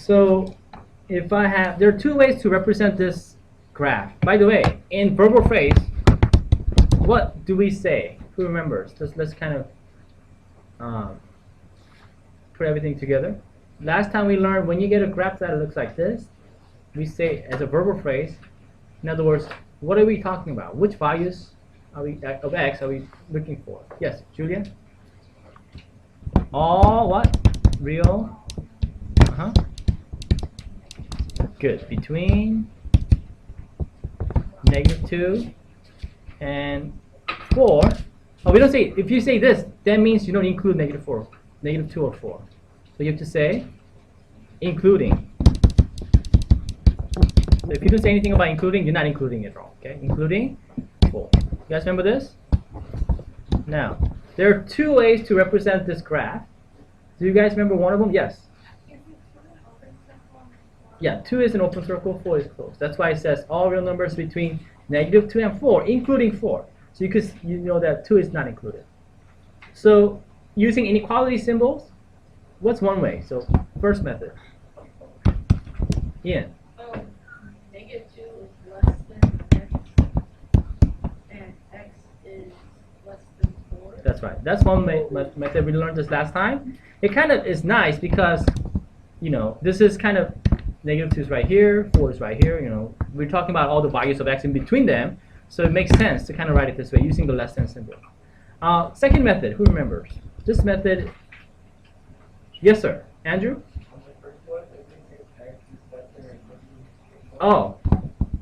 So if I have, there are two ways to represent this graph. By the way, in verbal phrase, what do we say? Who remembers? Let's kind of put everything together. Last time we learned when you get a graph that looks like this, we say as a verbal phrase. In other words, what are we talking about? Which values are we of x are we looking for? Yes, Julian? All what? Real? Good. Between -2 and 4. Oh, we don't say, if you say this, that means you don't include -4, -2 or 4. So you have to say including. So if you don't say anything about including, you're not including it wrong. Okay, including 4. You guys remember this? Now, there are two ways to represent this graph. Do you guys remember one of them? Yes. Yeah, 2 is an open circle, 4 is closed. That's why it says all real numbers between -2 and 4, including 4. So you know that 2 is not included. So using inequality symbols, what's one way? So first method. Ian. -2 is less than x, and x is less than 4. That's right. That's one method. We learned this last time. It kind of is nice because, you know, this is kind of -2 is right here, 4 is right here. You know, we're talking about all the values of x in between them, so it makes sense to kind of write it this way using the less than symbol. Second method. Who remembers this method? Yes, sir. Andrew. Oh,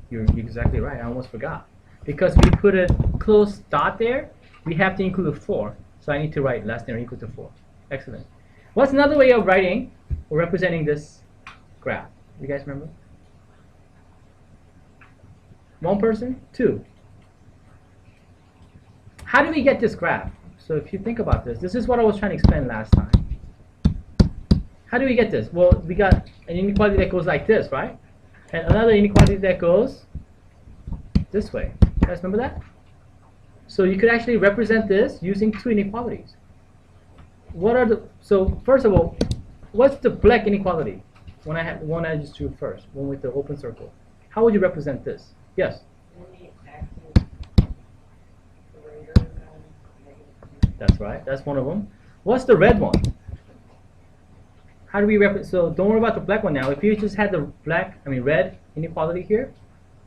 you're exactly right. I almost forgot. Because we put a close dot there, we have to include a 4. So I need to write less than or equal to 4. Excellent. What's another way of writing or representing this graph? You guys remember? One person? Two? How do we get this graph? So if you think about this is what I was trying to explain last time. How do we get this? Well, we got an inequality that goes like this, right? And another inequality that goes this way. You guys remember that? So you could actually represent this using two inequalities. So first of all, what's the black inequality? One I just drew first, one with the open circle. How would you represent this? Yes? That's right. That's one of them. What's the red one? How do we represent? So don't worry about the black one now. If you just had the red inequality here,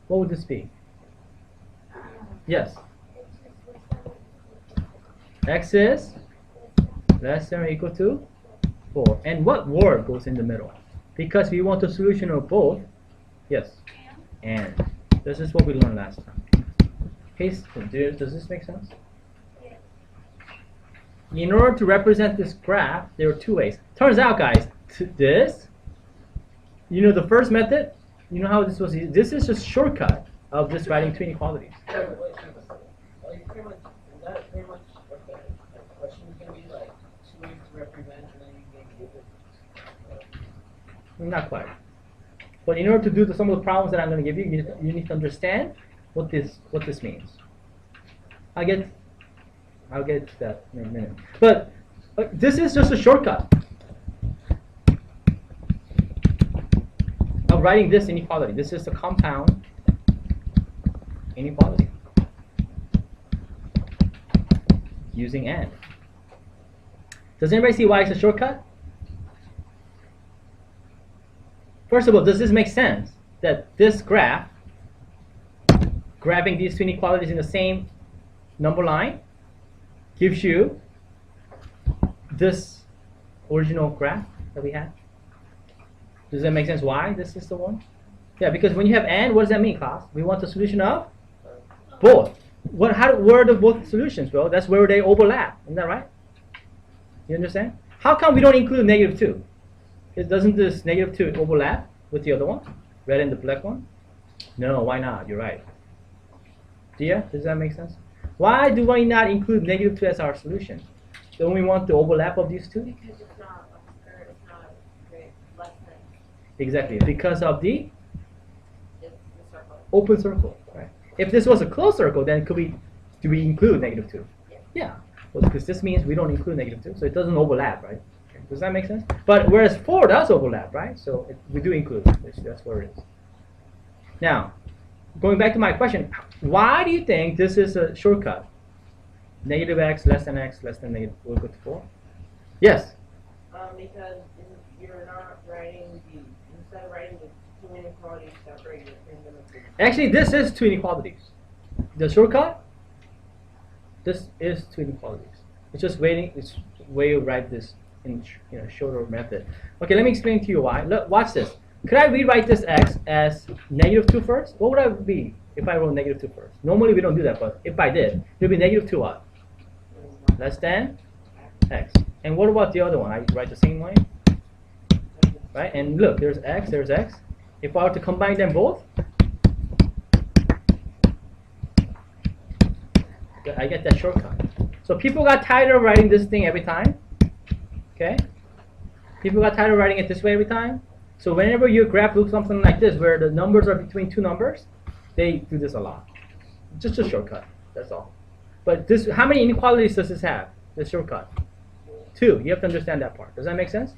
what would this be? Yes. X is less than or equal to 4. And what word goes in the middle? Because we want the solution of both. Yes. And. This is what we learned last time. Okay, does this make sense? In order to represent this graph, there are two ways. Turns out, guys, this, you know the first method, you know how this was used? This is just shortcut of just writing two inequalities. Not quite. But in order to do some of the problems that I'm going to give you, you need to understand what this means. I'll get to that in a minute. But this is just a shortcut of writing this inequality. This is the compound inequality using and. Does anybody see why it's a shortcut? First of all, does this make sense that this graph, grabbing these two inequalities in the same number line, gives you this original graph that we had? Does that make sense why this is the one? Yeah, because when you have and, what does that mean, class? We want the solution of both. Where are the both solutions? Well, that's where they overlap. Isn't that right? You understand? How come we don't include -2? Doesn't this -2 overlap with the other one? Red and the black one? No, why not? You're right. Dia, does that make sense? Why do we not include -2 as our solution? Don't we want the overlap of these two? Because it's not less than. Exactly, because of the circle. Open circle. Right? If this was a closed circle, then do we include -2? Yeah. Yeah. Well, because this means we don't include -2, so it doesn't overlap, right? Does that make sense? But whereas 4 does overlap, right? So we do include. That's where it is. Now, going back to my question, why do you think this is a shortcut? Negative x less than negative will go to 4? Yes? Because you're not writing instead of writing the two inequalities separated in them. Actually, this is two inequalities. The shortcut, this is two inequalities. It's just it's way you write this in shorter method. Okay, let me explain to you why. Look, watch this. Could I rewrite this x as negative 2 first? What would I be if I wrote negative 2 first? Normally we don't do that, but if I did, it would be negative 2 what? Less than x. And what about the other one? I write the same way, right? And look, there's x, there's x. If I were to combine them both, I get that shortcut. So people got tired of writing this thing every time. Okay? People got tired of writing it this way every time. So whenever your graph looks something like this, where the numbers are between two numbers, they do this a lot. Just a shortcut. That's all. But this, how many inequalities does this have? This shortcut. 2. You have to understand that part. Does that make sense?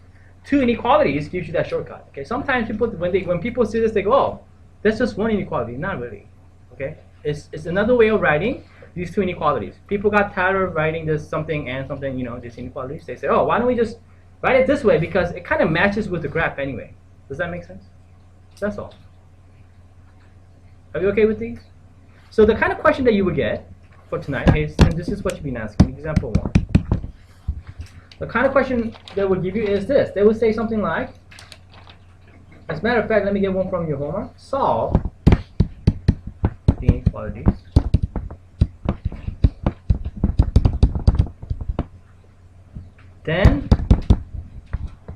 2 inequalities gives you that shortcut. Okay. Sometimes people, when people see this, they go, "Oh, that's just one inequality." Not really. Okay. It's another way of writing these two inequalities. People got tired of writing this something and something, these inequalities. They say, "Oh, why don't we just write it this way, because it kind of matches with the graph anyway." Does that make sense? That's all. Are you okay with these? So the kind of question that you would get for tonight is, and this is what you've been asking, example 1. The kind of question they would give you is this. They would say something like, as a matter of fact, let me get one from your homework. Solve the inequalities then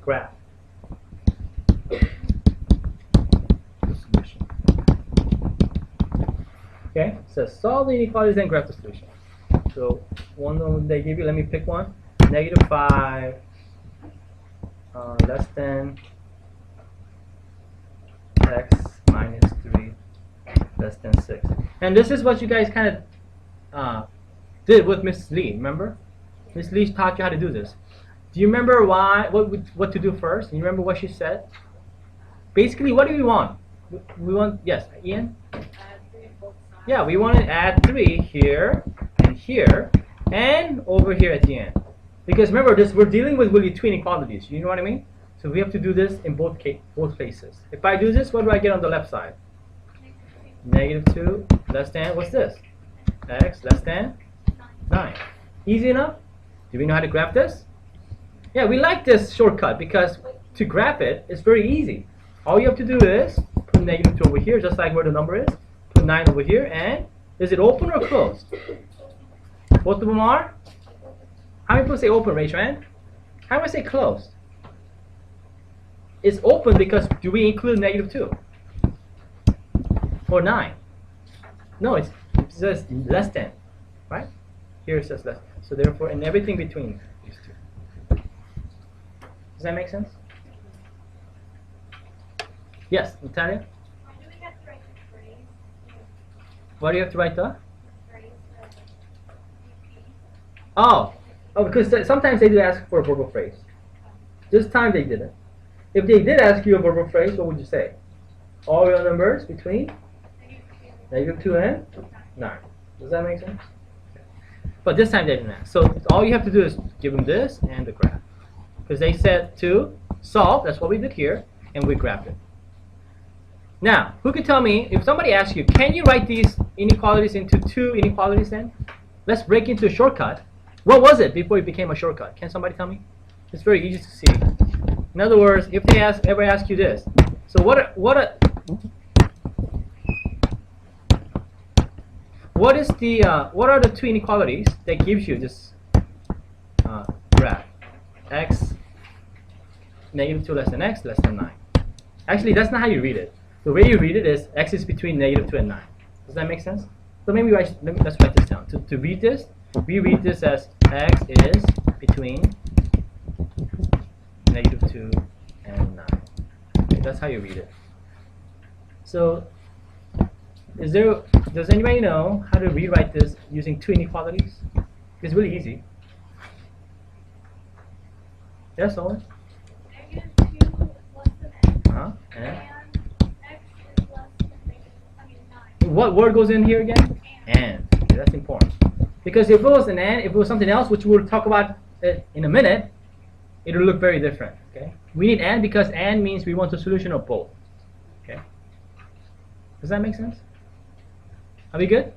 graph the solution. Okay, so solve the inequalities then graph the solution. So one they give you, let me pick one. Negative 5 less than x minus 3 less than 6. And this is what you guys kind of did with Miss Lee, remember? Miss Lee taught you how to do this. Do you remember what to do first? You remember what she said? Basically, what do we want? We want, yes, Ian? Yeah, we want to add 3 here and here and over here at the end. Because remember, we're dealing with really two inequalities. You know what I mean? So we have to do this in both places. If I do this, what do I get on the left side? Negative 2 less than, what's this? X less than 9. Easy enough? Do we know how to graph this? Yeah, we like this shortcut because to graph it, it's very easy. All you have to do is put negative 2 over here, just like where the number is. Put 9 over here, and is it open or closed? Both of them are? How many people say open? Raise your hand. How many say closed? It's open because do we include negative 2? Or 9? No, it says less than, right? Here it says less. So therefore, and everything between these two. Does that make sense? Yes, Natalia? Why do we have to write the phrase? Why do you have to write the? Phrase VP. Oh, because sometimes they do ask for a verbal phrase. This time they didn't. If they did ask you a verbal phrase, what would you say? All real numbers between negative 2 and 9. Does that make sense? But this time they didn't ask. So all you have to do is give them this and the graph. Because they said to solve, that's what we did here, and we graphed it. Now, who could tell me, if somebody asks you, can you write these inequalities into two inequalities then? Let's break into a shortcut. What was it before it became a shortcut? Can somebody tell me? It's very easy to see. In other words, if they ever ask you this, so what are the two inequalities that gives you this graph? X negative 2 less than x less than 9. Actually, that's not how you read it. The way you read it is x is between negative 2 and 9. Does that make sense? So maybe let's write this down. To read this, we read this as x is between negative 2 and 9. Okay, that's how you read it. So, does anybody know how to rewrite this using two inequalities? It's really easy. Yes, Owen? Negative 2 is less than x. Uh-huh. And And x is less than negative, 9. what word goes in here again? And. Okay, that's important. Because if it was an and, if it was something else, which we'll talk about it in a minute, it will look very different. Okay. We need and because and means we want a solution of both. Okay. Does that make sense? Are we good?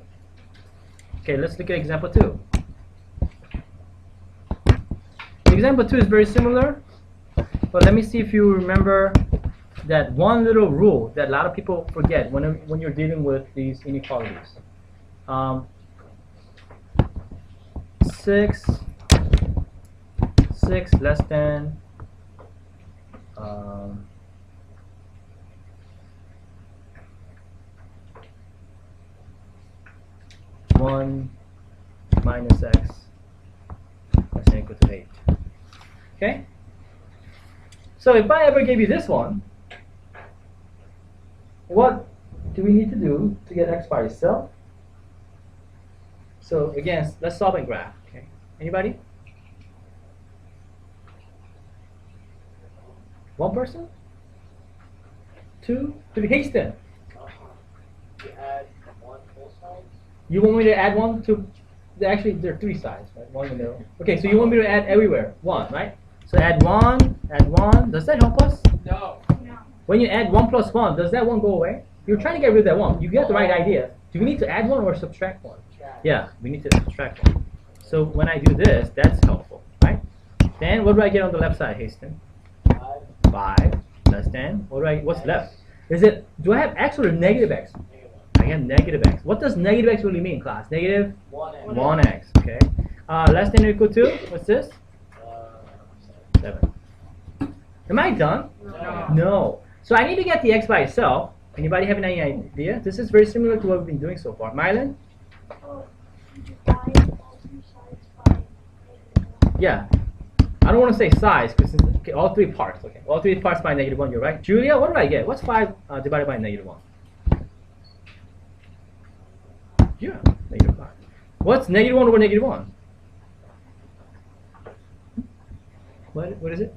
Okay, let's look at example 2. Example 2 is very similar, but let me see if you remember that one little rule that a lot of people forget when you're dealing with these inequalities. 6 less than 1 minus x less than or equal to 8. Okay? So if I ever gave you this one, what do we need to do to get x by itself? So again, let's solve and graph. Okay? Anybody? One person? 2? 3? Hasten. You add 1 full size? You want me to add 1 to... Actually, there are 3 sides, right? 1 in the middle. Okay, so you want me to add everywhere. 1, right? So add 1, add 1. Does that help us? No. No. When you add 1 plus 1, does that 1 go away? You're trying to get rid of that 1. You get the right idea. Do we need to add 1 or subtract 1? Yeah, we need to subtract 1. So when I do this, that's helpful, right? Then what do I get on the left side, Hasten? 5 less than. What's left? Do I have x or negative x? I have negative x. What does negative x really mean, class? Negative 1x. Okay. Less than or equal to? What's this? 7. Am I done? No. So I need to get the x by itself. Anybody have any idea? This is very similar to what we've been doing so far. Mylan? Oh, you divide all 2 sides by negative 1. Yeah. I don't want to say size because okay, all 3 parts. Okay. All 3 parts by negative 1. You're right. Julia, what did I get? What's 5 divided by negative 1? Yeah, negative 5. What's negative 1 over negative 1? What is it?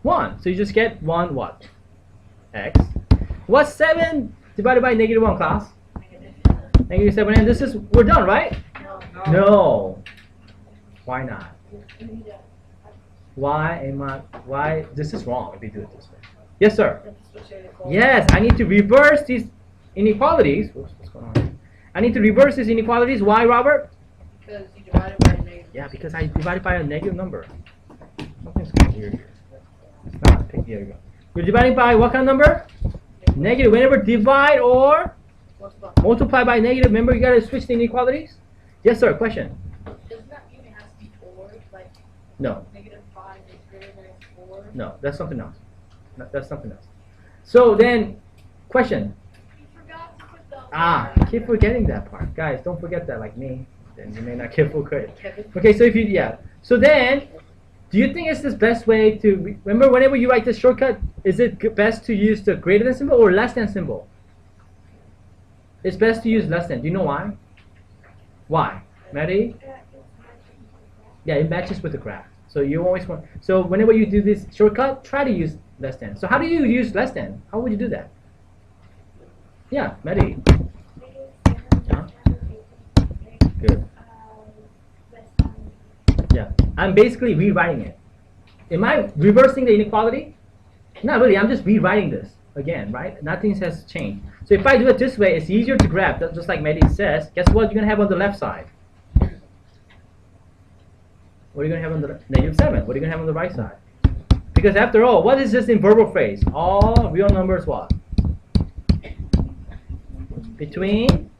1. So you just get 1 what? X. What's 7 divided by negative 1, class? Negative 7. And this is, we're done, right? No. Why not? Why? This is wrong if you do it this way. Yes, sir. Yes, I need to reverse these inequalities. What's going on here? I need to reverse these inequalities. Why, Robert? Because you divided by a negative. Yeah, because I divided by a negative number. Something's kind of weird here. It's not. Here we go. You're dividing by what kind of number? Negative. Whenever divide or multiply by negative, remember you got to switch the inequalities? Yes, sir. Question? Doesn't that mean it has to be or? Like No. negative 5 is greater than 4? No, that's something else. No, that's something else. So then, question. You forgot to put the I keep forgetting that part. Guys, don't forget that like me. Then you may not get full credit. Okay, so if you, So then, do you think it's the best way to, remember whenever you write this shortcut, is it best to use the greater than symbol or less than symbol? It's best to use less than. Do you know why? Why? Maddie? Yeah, it matches with the graph. So you always want, so whenever you do this shortcut, try to use less than. So how do you use less than? How would you do that? Yeah, Maddie. Yeah. Good. Yeah, I'm basically rewriting it. Am I reversing the inequality? Not really, I'm just rewriting this again, right? Nothing has changed. So if I do it this way, it's easier to graph, just like Maddie says. Guess what you're going to have on the left side? What are you going to have on the negative 7? What are you going to have on the right side? Because after all, what is this in verbal phrase? All real numbers what? Between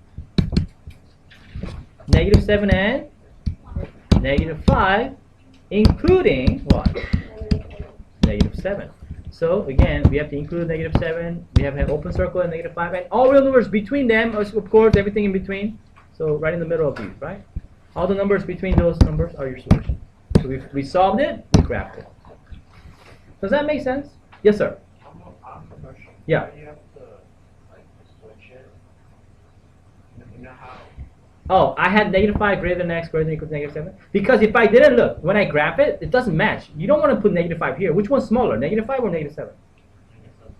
negative 7 and negative 5, including what? Negative 7. So again, we have to include negative 7. We have an open circle and negative 5. And all real numbers between them, of course, everything in between. So right in the middle of these, right? All the numbers between those numbers are your solution. So we solved it, we graphed it. Does that make sense? Yes, sir. Yeah. You have to like switch it. You know how Oh, I had -5 greater than x greater than or equal to -7? Because if I didn't look, when I graph it, it doesn't match. You don't want to put -5 here. Which one's smaller, -5 or -7?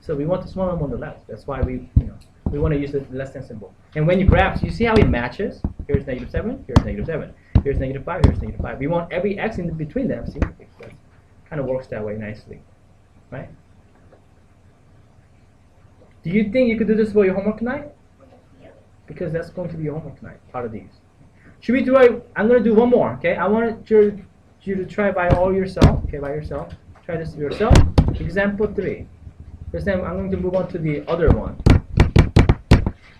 So we want the smaller one on the left. That's why we want to use the less than symbol. And when you graph, you see how it matches? Here's -7, here's -7. Here's -5, here's -5. We want every x in between them. See? That kind of works that way nicely. Right? Do you think you could do this for your homework tonight? Because that's going to be your homework tonight, part of these. Should we do I'm going to do one more, okay? I want you to try by all yourself, okay, by yourself. Try this yourself. Example 3. This time I'm going to move on to the other one.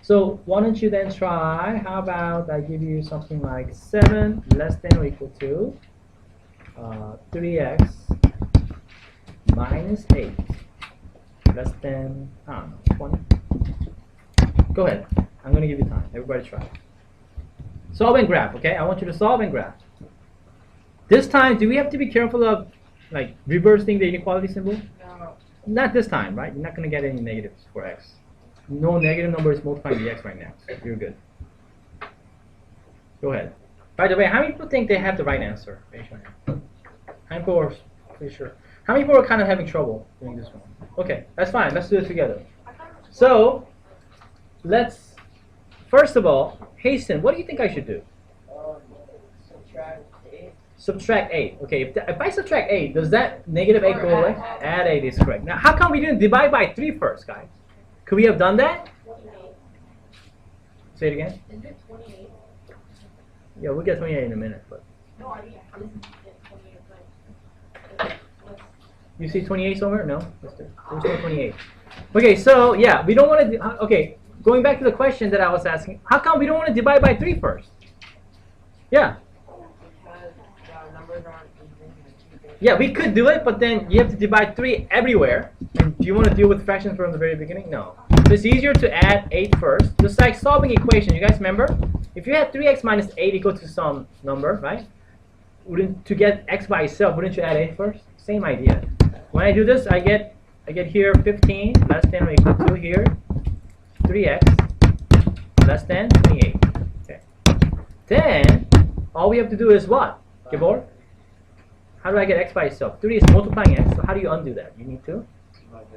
So why don't you then try, how about I give you something like 7 less than or equal to 3x minus 8 less than, I don't know, 20. Go ahead. I'm going to give you time. Everybody try. Solve and graph, okay? I want you to solve and graph. This time, do we have to be careful of like reversing the inequality symbol? No. Not this time, right? You're not going to get any negatives for x. No negative number is multiplying the x right now, so you're good. Go ahead. By the way, how many people think they have the right answer? Raise your hand. How many people are pretty sure? How many people are kind of having trouble doing this one? Okay, that's fine. Let's do it together. So, let's, first of all, Hasten, what do you think I should do? Subtract 8. Subtract 8. Okay, if I subtract 8, does that -8 go away? Add 8 is correct. Now, how come we didn't divide by 3 first, guys? Could we have done that? 28. Say it again. Isn't it 28? Yeah, we'll get 28 in a minute. But No, I didn't get 28, but you see 28 somewhere? No? There's no 28. Okay, so yeah, we don't want to. Okay, going back to the question that I was asking, how come we don't want to divide by 3 first? Yeah. because the numbers aren't even. Yeah, we could do it, but then you have to divide 3 everywhere. And do you want to deal with fractions from the very beginning? No. So it's easier to add 8 first. Just like solving equation. You guys remember? If you had 3x minus 8 equal to some number, right? To get x by itself, wouldn't you add 8 first? Same idea. When I do this, I get here 15 less than or equal to here 3x less than 28. Okay. Then all we have to do is what? Gabor? How do I get x by itself? 3 is multiplying x, so how do you undo that? You need to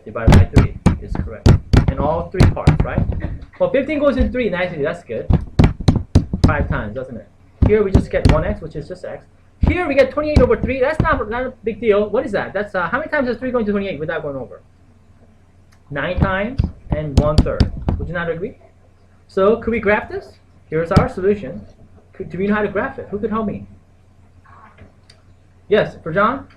divide by 3 is correct. And all 3 parts, right? Well, 15 goes in 3 nicely, that's good. 5 times, doesn't it? Here we just get 1x, which is just x. Here we get 28 over 3, that's not a big deal. What is that? That's how many times is 3 going to 28 without going over? 9 times and 1/3. Would you not agree? So could we graph this? Here's our solution. Do we know how to graph it? Who could help me? Yes, for John?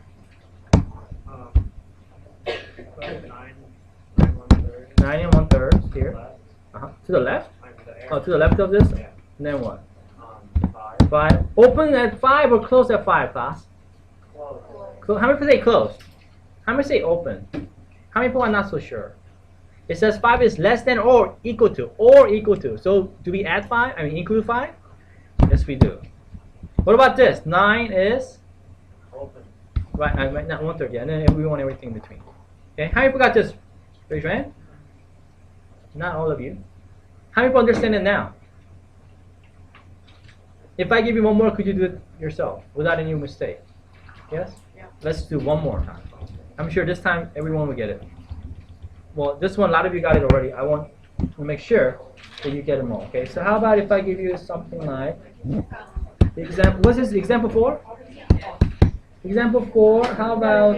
9 and 1/3 here. To the left? Oh, to the left of this? And then what? 5. Open at 5 or close at 5, class? How many people say closed? How many say open? How many people are not so sure? It says 5 is less than or equal to. Or equal to. So do we add 5? I mean include 5? Yes, we do. What about this? 9 is? Open. Right, not 1/3 yet. And then we want everything in between. Okay, how many people got this? Raise your hand. Not all of you. How many people understand it now? If I give you one more, could you do it yourself without any mistake? Yes? Yeah. Let's do one more time. I'm sure this time everyone will get it. Well, this one, a lot of you got it already. I want to make sure that you get them all. Okay, so how about if I give you something like, example, what's this, example 4? Example 4, how about,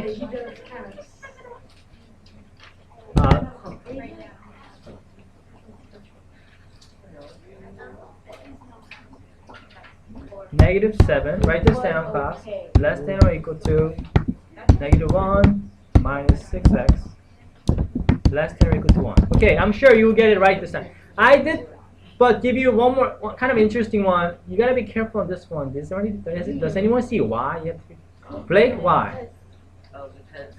-7, write this down, class, less than or equal to -1 minus 6x less than or equal to 1. Okay, I'm sure you will get it right this time. I did, but give you one more kind of interesting one. You gotta be careful on this one. Does anyone see why? You have to be, Blake, why? Oh, because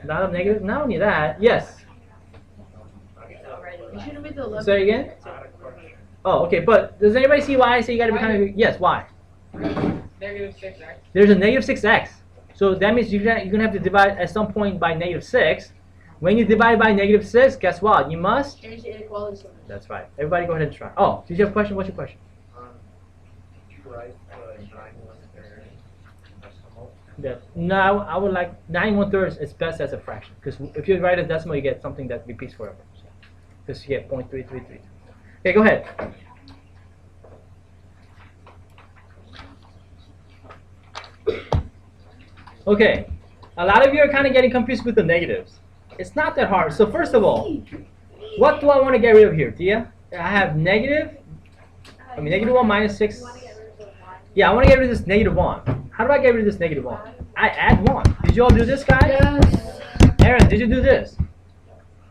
A lot of negative. Not only that, yes. You should have made the 11. Say again. Oh, okay. But does anybody see why I say you gotta be kind of yes? Why? -6x. There's a -6x. So that means you're gonna have to divide at some point by -6. When you divide by -6, guess what? You must. Change the inequality sign. That's right. Everybody go ahead and try. Oh, did you have a question? What's your question? Write the 9 1/3 decimal. Yeah. No, I would like 9 1/3 is best as a fraction, because if you write a decimal, you get something that repeats forever. Because you get 0.333. Okay, go ahead. Okay, a lot of you are kind of getting confused with the negatives. It's not that hard. So first of all, what do I want to get rid of here, Tia? I have negative. I mean, -1 minus 6. You want to get rid of the 1. Yeah, I want to get rid of this -1. How do I get rid of this -1? I add 1. Did you all do this, guys? Yes. Aaron, did you do this?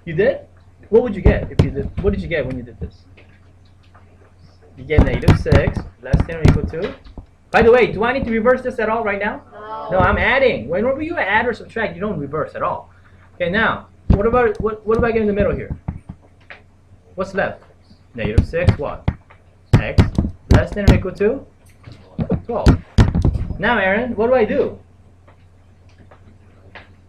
You did? What would you get if you did? What did you get when you did this? You get -6 less than or equal to. By the way, do I need to reverse this at all right now? No. No, I'm adding. Whenever you add or subtract, you don't reverse at all. Okay, now what about what do I get in the middle here? What's left? -6 what? X less than or equal to 12. Now, Aaron, what do I do?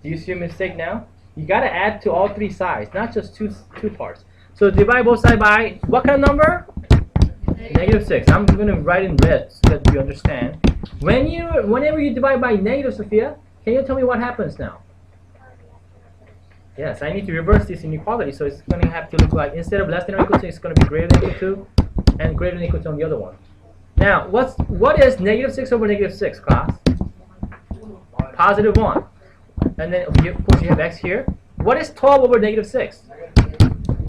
Do you see a mistake now? You got to add to all 3 sides, not just two parts. So divide both sides by what kind of number? -6. I'm going to write in red so that you understand. Whenever you divide by negative, Sophia, can you tell me what happens now? Yes, I need to reverse this inequality, so it's going to have to look like, instead of less than or equal to, it's going to be greater than equal to, and greater than equal to on the other one. Now, what is -6 over -6, class? +1. And then, of course, you have x here. What is 12 over -6?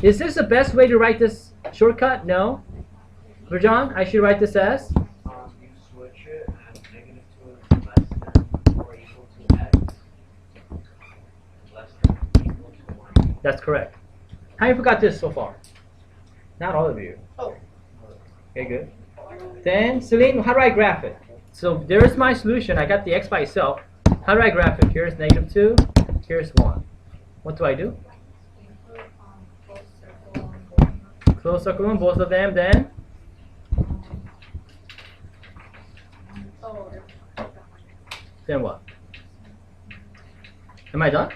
Is this the best way to write this shortcut? No. Virjan, I should write this as? You switch it and -2 is less than or equal to x. Less than or equal to 1. That's correct. How many forgot this so far? Not all of you. Oh. Okay, good. Then, Celine, how do I graph it? So there's my solution. I got the x by itself. How do I graph it? Here's -2. Here's 1. What do I do? Close circle on both of them, then? Then what? Am I done?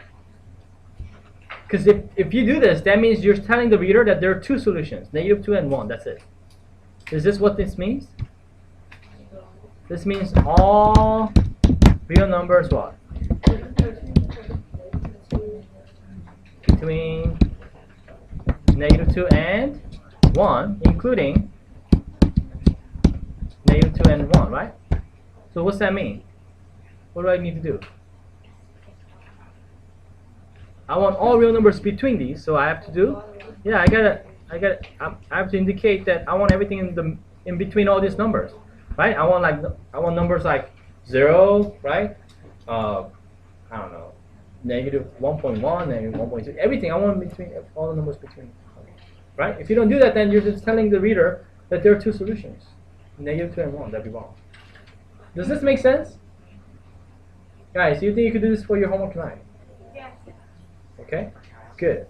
Because if you do this, that means you're telling the reader that there are 2 solutions, -2 and 1. That's it. Is this what this means? This means all real numbers what? Between -2 and 1, including -2 and 1, right? So what's that mean? What do I need to do? I want all real numbers between these, so I have to do, yeah, I have to indicate that I want everything in between all these numbers, right? I want numbers like 0, right? I don't know, -1.1, -1.2, everything. I want between all the numbers between, right? If you don't do that, then you're just telling the reader that there are 2 solutions, -2 and 1. That'd be wrong. Does this make sense? Guys, do you think you could do this for your homework tonight? Yes. Okay, good.